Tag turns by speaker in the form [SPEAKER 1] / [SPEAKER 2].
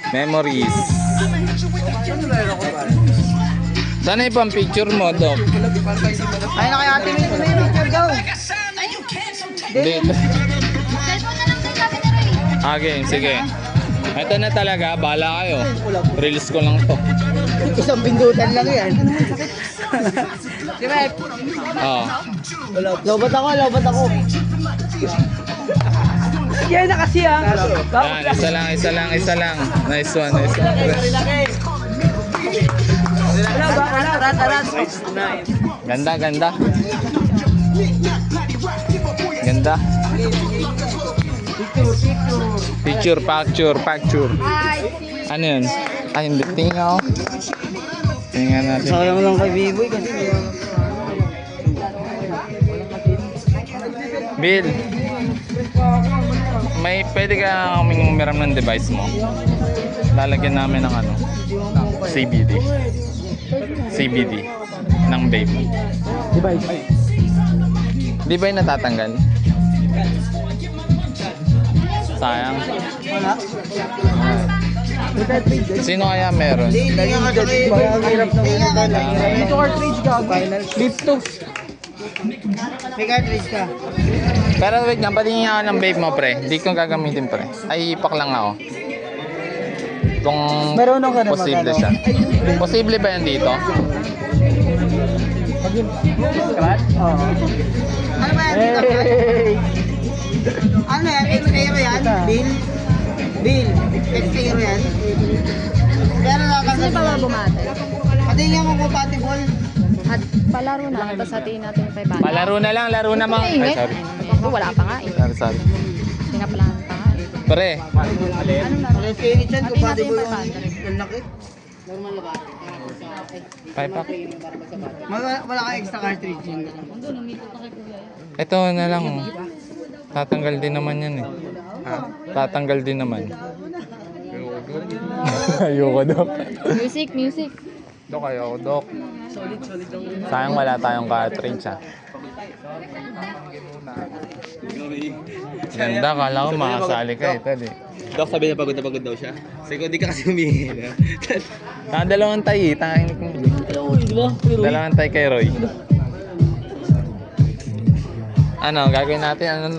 [SPEAKER 1] Memories. Sana yung pang picture mo, Doc?
[SPEAKER 2] Ay na kay ate, may picture daw.
[SPEAKER 1] Dito. Okay, sige. Ito na talaga, bahala kayo. Reels ko lang to.
[SPEAKER 2] Isang pindutan lang yan. Di ba?
[SPEAKER 1] Oh.
[SPEAKER 2] Lobat ako. Yan na kasi ah.
[SPEAKER 1] Yan, isa lang. Nice one. Ganda. Picture. Ano yun? Ay, hindi. Tingnan natin.
[SPEAKER 2] Sayang lang kay Biboy kasi
[SPEAKER 1] Bill, may pwede ka kaming umiram ng device mo. Lalagyan namin ng ano, CBD ng vape.
[SPEAKER 2] device.
[SPEAKER 1] Di ba yung natatanggal? Sayang.
[SPEAKER 2] Wala.
[SPEAKER 1] Sino kaya meron?
[SPEAKER 2] Hindi nga kasi hirap na dito cartridge ka. Lift to. May cartridge ka.
[SPEAKER 1] Pero wait lang, patingin ako ng vape mo, pre. Hindi ko gagamitin, pre. Ay, ipak lang ako. Kung
[SPEAKER 2] Meron ka na
[SPEAKER 1] posible siya. Posible ba yan dito?
[SPEAKER 2] Oo. Ano ba yan dito? Ano yan? Extero yan? Bill. Extero yan? Pero
[SPEAKER 3] Sino ba bumate?
[SPEAKER 2] patingin mo compatible.
[SPEAKER 3] At palaro na, tapos hatiin natin yung 500.
[SPEAKER 1] Palaro na lang, laro na mga. Ay, sorry.
[SPEAKER 3] Wala pa nga eh.
[SPEAKER 1] Sorry.
[SPEAKER 3] Pinaplahan pa nga eh.
[SPEAKER 1] Pre,
[SPEAKER 3] Anong laro?
[SPEAKER 2] Ang skinny chan,
[SPEAKER 3] Hatiin natin
[SPEAKER 2] compatible
[SPEAKER 3] yung
[SPEAKER 2] yung
[SPEAKER 3] 500.
[SPEAKER 2] ang laki.
[SPEAKER 1] paipak.
[SPEAKER 2] Wala ka extra cartridge yun.
[SPEAKER 1] Ito na lang. Tatanggal din naman yan eh. Tatanggal din naman. Ayoko, Dok.
[SPEAKER 3] Music.
[SPEAKER 1] Dok, ayoko, Dok. Sayang wala tayong cartridge ha. Ganda, kala ko makasali ka ito eh.
[SPEAKER 4] Dok, sabi na pagod daw siya. Sige, di ka kasi humingi.
[SPEAKER 1] Dalawang tay eh. Dalawang tay kay Roy. Ano, gagawin natin? Ano